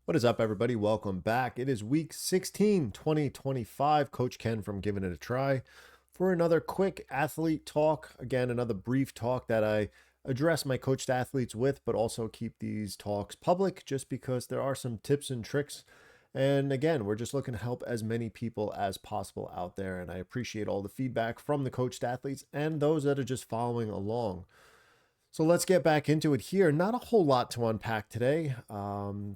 What is up, everybody? Welcome back. It is week 16, 2025. Coach Ken from Giving It a Try for another quick athlete talk. Again, another brief talk that I address my coached athletes with, but also keep these talks public just because there are some tips and tricks. And again, we're just looking to help as many people as possible out there. And I appreciate all the feedback from the coached athletes and those that are just following along. So let's get back into it here. Not a whole lot to unpack today.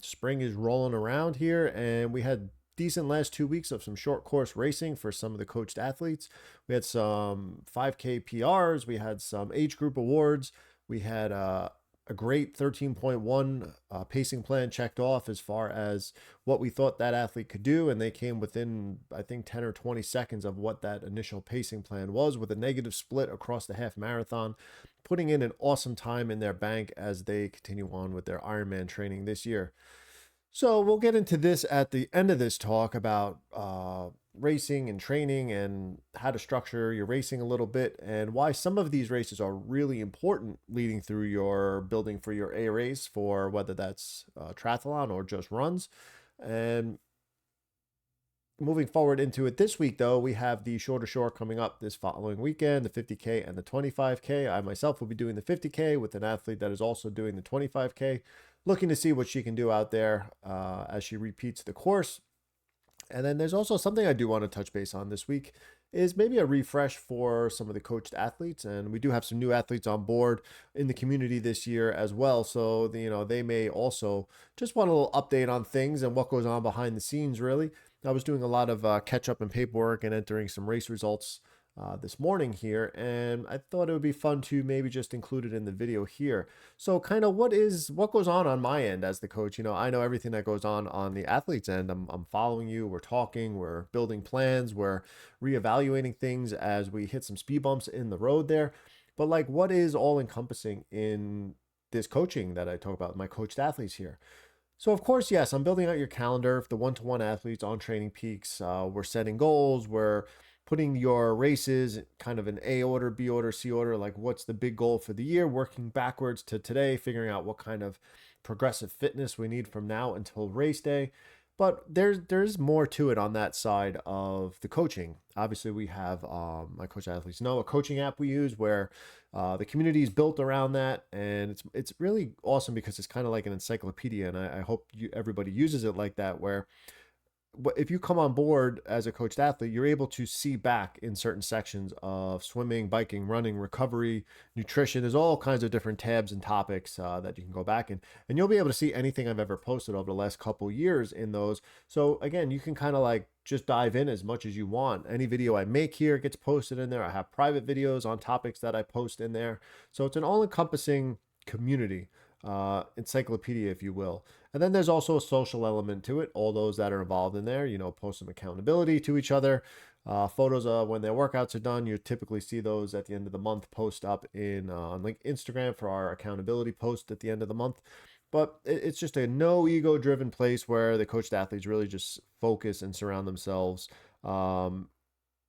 Spring is rolling around here, and we had decent last 2 weeks of some short course racing for some of the coached athletes. We had some 5K PRs, we had some age group awards, we had a great 13.1 pacing plan checked off as far as what we thought that athlete could do. And they came within, I think, 10 or 20 seconds of what that initial pacing plan was, with a negative split across the half marathon, putting in an awesome time in their bank as they continue on with their Ironman training this year. So we'll get into this at the end of this talk about racing and training and how to structure your racing a little bit, and why some of these races are really important leading through your building for your A race, for whether that's triathlon or just runs. And moving forward into it this week, though, we have the Shorter Shore coming up this following weekend, the 50K and the 25K. I myself will be doing the 50K with an athlete that is also doing the 25K, looking to see what she can do out there as she repeats the course. And then there's also something I do want to touch base on this week, is maybe a refresh for some of the coached athletes. And we do have some new athletes on board in the community this year as well. So, they may also just want a little update on things and what goes on behind the scenes, really. I was doing a lot of catch up and paperwork and entering some race results this morning here, and I thought it would be fun to maybe just include it in the video here. So, kind of what goes on my end as the coach. I know everything that goes on the athlete's end. I'm following you. We're talking. We're building plans. We're reevaluating things as we hit some speed bumps in the road there. But like, what is all encompassing in this coaching that I talk about, my coached athletes here? So, of course, yes, I'm building out your calendar, the one-to-one athletes on Training Peaks. We're setting goals. We're putting your races kind of in A order, B order, C order, like what's the big goal for the year, working backwards to today, figuring out what kind of progressive fitness we need from now until race day. But there's more to it on that side of the coaching. Obviously, we have my coach athletes know a coaching app we use where the community is built around that, and it's really awesome because it's kind of like an encyclopedia, and I hope everybody uses it like that, where if you come on board as a coached athlete, you're able to see back in certain sections of swimming, biking, running, recovery, nutrition. There's all kinds of different tabs and topics that you can go back in, and you'll be able to see anything I've ever posted over the last couple years in those. So again, you can kind of like just dive in as much as you want. Any video I make here gets posted in there. I have private videos on topics that I post in there. So it's an all-encompassing community, encyclopedia, if you will. And then there's also a social element to it. All those that are involved in there, post some accountability to each other. Photos of when their workouts are done, you typically see those at the end of the month post up in on like Instagram for our accountability post at the end of the month. But it's just a no ego driven place where the coached athletes really just focus and surround themselves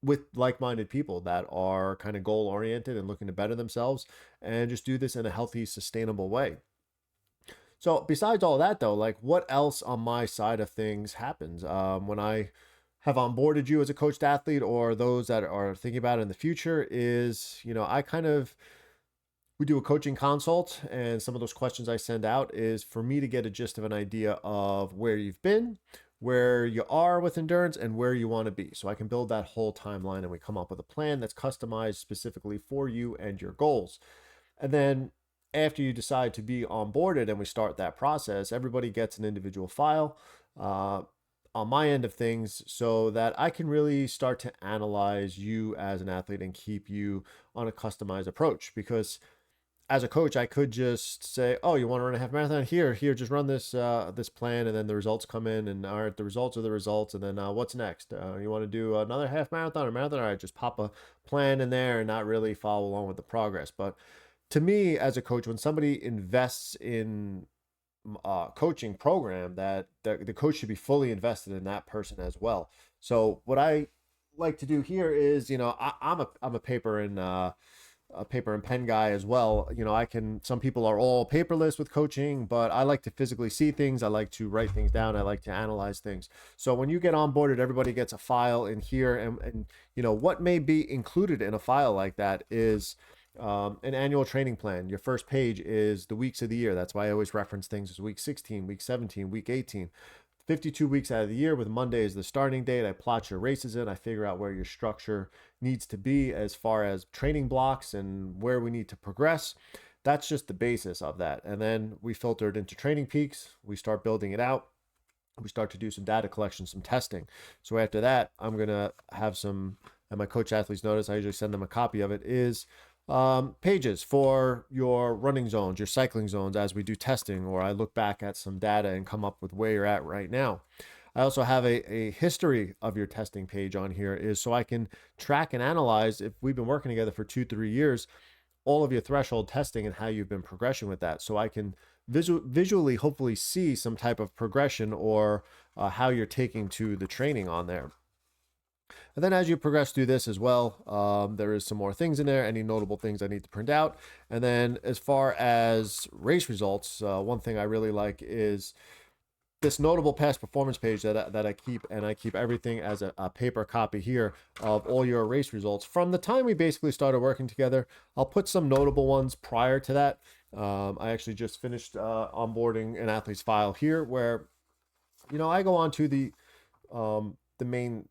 with like-minded people that are kind of goal oriented and looking to better themselves, and just do this in a healthy, sustainable way. So besides all that, though, like, what else on my side of things happens when I have onboarded you as a coached athlete, or those that are thinking about it in the future, is, I kind of, we do a coaching consult, and some of those questions I send out is for me to get a gist of an idea of where you've been, where you are with endurance, and where you want to be. So I can build that whole timeline, and we come up with a plan that's customized specifically for you and your goals. And then after you decide to be onboarded and we start that process, everybody gets an individual file on my end of things, so that I can really start to analyze you as an athlete and keep you on a customized approach. Because as a coach, I could just say, "Oh, you want to run a half marathon? Here, just run this plan," and then the results come in, and all right, the results are the results, and then what's next? You want to do another half marathon or marathon? All right, just pop a plan in there and not really follow along with the progress. But to me, as a coach, when somebody invests in a coaching program, that the coach should be fully invested in that person as well. So what I like to do here is, I'm a paper and a paper and pen guy as well. Some people are all paperless with coaching, but I like to physically see things. I like to write things down. I like to analyze things. So when you get onboarded, everybody gets a file in here. And what may be included in a file like that is an annual training plan. Your first page is the weeks of the year. That's why I always reference things as week 16, week 17, week 18. 52 weeks out of the year, with Monday as the starting date. I plot your races in. I figure out where your structure needs to be as far as training blocks and where we need to progress. That's just the basis of that. And then we filter it into training peaks. We start building it out. We start to do some data collection, some testing. So after that, I'm going to have some, and my coach athletes notice, I usually send them a copy of it, is pages for your running zones, your cycling zones as we do testing, or I look back at some data and come up with where you're at right now. I also have a history of your testing page on here, is so I can track and analyze, if we've been working together for 2-3 years, all of your threshold testing and how you've been progressing with that. So I can visually hopefully see some type of progression or how you're taking to the training on there. And then as you progress through this as well, there is some more things in there, any notable things I need to print out. And then as far as race results, one thing I really like is this notable past performance page that I keep, and I keep everything as a paper copy here of all your race results. From the time we basically started working together, I'll put some notable ones prior to that. I actually just finished onboarding an athlete's file here where, I go on to the main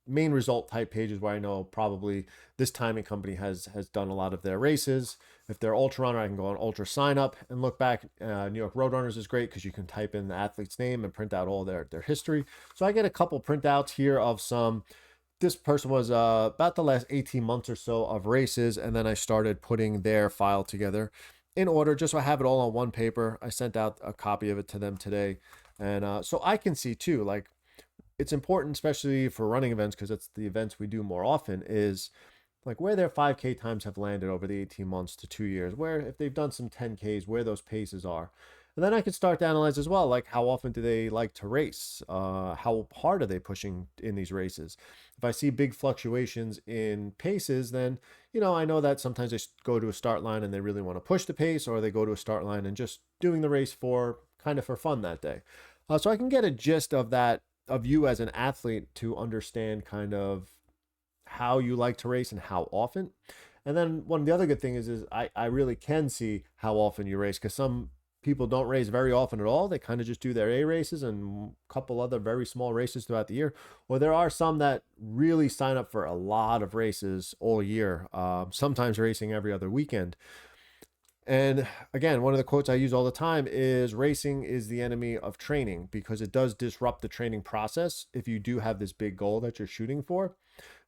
main result type pages where I know probably this timing company has done a lot of their races. If they're ultra runner, I can go on ultra sign up and look back. New York Roadrunners is great because you can type in the athlete's name and print out all their history. So I get a couple printouts here of some. This person was about the last 18 months or so of races, and then I started putting their file together in order just so I have it all on one paper. I sent out a copy of it to them today, and so I can see too, like, it's important, especially for running events, because it's the events we do more often, is like where their 5K times have landed over the 18 months to 2 years, where if they've done some 10Ks, where those paces are. And then I can start to analyze as well, like how often do they like to race? How hard are they pushing in these races? If I see big fluctuations in paces, then, I know that sometimes they go to a start line and they really want to push the pace, or they go to a start line and just doing the race for kind of for fun that day. So I can get a gist of that, of you as an athlete, to understand kind of how you like to race and how often. And then one of the other good things is I really can see how often you race, because some people don't race very often at all. They kind of just do their A races and a couple other very small races throughout the year. Or there are some that really sign up for a lot of races all year, sometimes racing every other weekend. And again, one of the quotes I use all the time is racing is the enemy of training, because it does disrupt the training process if you do have this big goal that you're shooting for,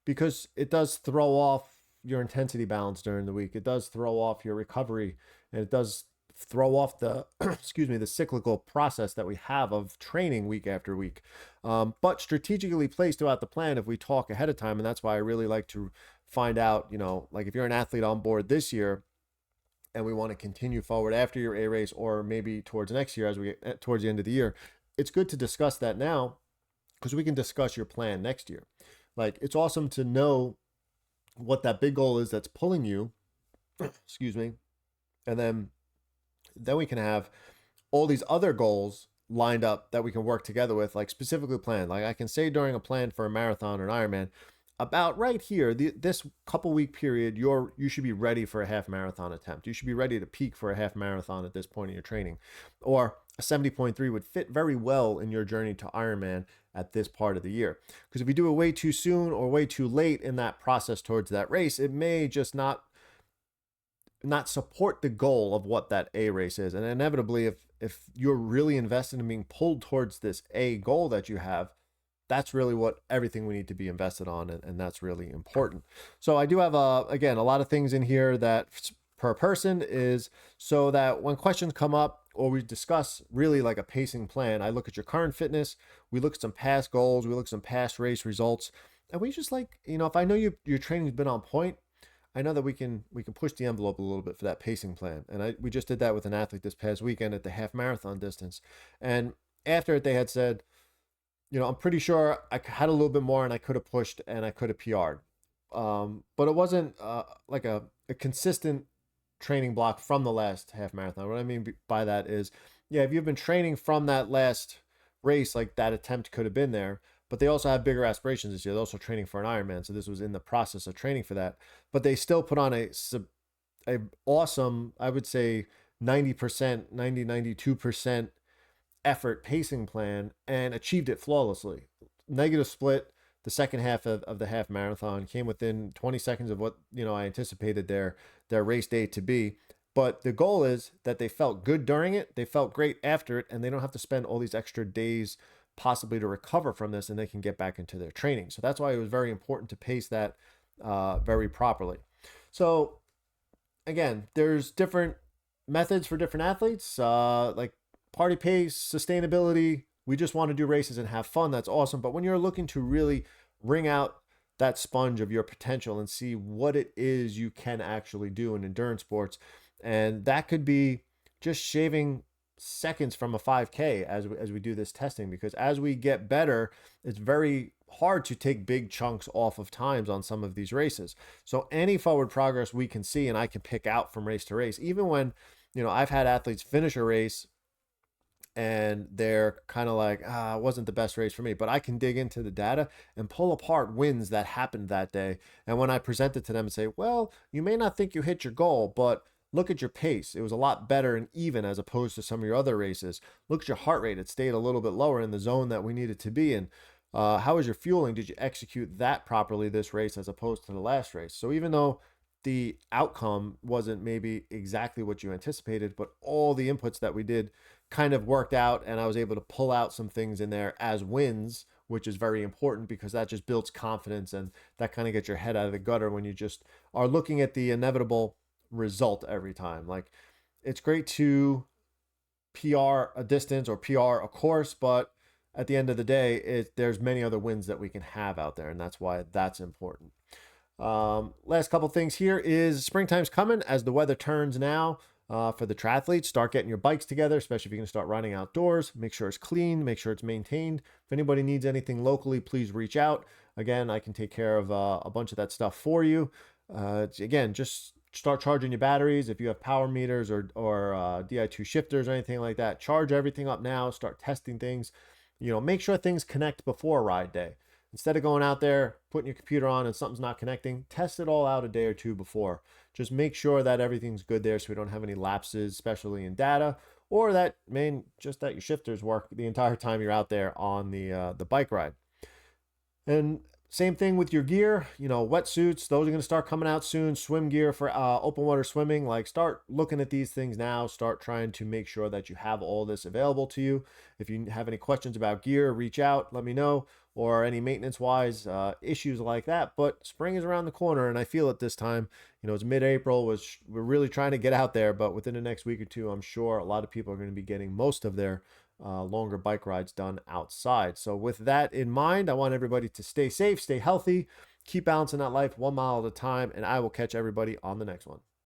because it does throw off your intensity balance during the week. It does throw off your recovery, and it does throw off the excuse me, the cyclical process that we have of training week after week. But strategically placed throughout the plan if we talk ahead of time. And that's why I really like to find out, like if you're an athlete on board this year and we want to continue forward after your A race, or maybe towards next year as we get towards the end of the year, it's good to discuss that now, because we can discuss your plan next year. Like, it's awesome to know what that big goal is that's pulling you, excuse me, and then we can have all these other goals lined up that we can work together with, like specifically planned. Like I can say during a plan for a marathon or an Ironman, about right here, this couple week period, you should be ready for a half marathon attempt. You should be ready to peak for a half marathon at this point in your training. Or a 70.3 would fit very well in your journey to Ironman at this part of the year. Because if you do it way too soon or way too late in that process towards that race, it may just not support the goal of what that A race is. And inevitably, if you're really invested in being pulled towards this A goal that you have, that's really what everything we need to be invested on, and that's really important. So I do have again, a lot of things in here that per person is so that when questions come up or we discuss really like a pacing plan, I look at your current fitness, we look at some past goals, we look at some past race results, and we just like, if I know your training's been on point, I know that we can push the envelope a little bit for that pacing plan. And we just did that with an athlete this past weekend at the half marathon distance. And after it, they had said, I'm pretty sure I had a little bit more and I could have pushed and I could have PR'd. But it wasn't like a consistent training block from the last half marathon. What I mean by that is, yeah, if you've been training from that last race, like that attempt could have been there, but they also have bigger aspirations this year. They're also training for an Ironman, so this was in the process of training for that. But they still put on a awesome, I would say 90%, 92% effort pacing plan and achieved it flawlessly. Negative split. The second half of the half marathon came within 20 seconds of what I anticipated their race day to be. But the goal is that they felt good during it, they felt great after it, and they don't have to spend all these extra days possibly to recover from this, and they can get back into their training. So that's why it was very important to pace that very properly. So again, there's different methods for different athletes, like party pace, sustainability. We just want to do races and have fun. That's awesome. But when you're looking to really wring out that sponge of your potential and see what it is you can actually do in endurance sports, and that could be just shaving seconds from a 5K as we do this testing, because as we get better, it's very hard to take big chunks off of times on some of these races. So any forward progress we can see and I can pick out from race to race, even when I've had athletes finish a race and they're kind of like, it wasn't the best race for me, but I can dig into the data and pull apart wins that happened that day. And when I present it to them and say, well, you may not think you hit your goal, but look at your pace. It was a lot better and even as opposed to some of your other races. Look at your heart rate. It stayed a little bit lower in the zone that we needed to be in. How was your fueling? Did you execute that properly this race as opposed to the last race? So even though the outcome wasn't maybe exactly what you anticipated, but all the inputs that we did kind of worked out, and I was able to pull out some things in there as wins, which is very important because that just builds confidence, and that kind of gets your head out of the gutter when you just are looking at the inevitable result every time. Like, it's great to PR a distance or PR a course, but at the end of the day, there's many other wins that we can have out there, and that's why that's important. Last couple things here is springtime's coming as the weather turns now. For the triathletes, start getting your bikes together, especially if you're going to start riding outdoors. Make sure it's clean, make sure it's maintained. If anybody needs anything locally, please reach out. Again, I can take care of a bunch of that stuff for you. Again, just start charging your batteries. If you have power meters or Di2 shifters or anything like that, charge everything up now. Start testing things. Make sure things connect before ride day. Instead of going out there, putting your computer on and something's not connecting, test it all out a day or two before. Just make sure that everything's good there so we don't have any lapses, especially in data, or that your shifters work the entire time you're out there on the bike ride. And same thing with your gear, wetsuits, those are going to start coming out soon. Swim gear for open water swimming. Like, start looking at these things now. Start trying to make sure that you have all this available to you. If you have any questions about gear, reach out, let me know, or any maintenance wise issues like that. But spring is around the corner, and I feel it this time. It's mid-April. We're really trying to get out there, but within the next week or two, I'm sure a lot of people are going to be getting most of their longer bike rides done outside. So with that in mind, I want everybody to stay safe, stay healthy, keep balancing that life 1 mile at a time, and I will catch everybody on the next one.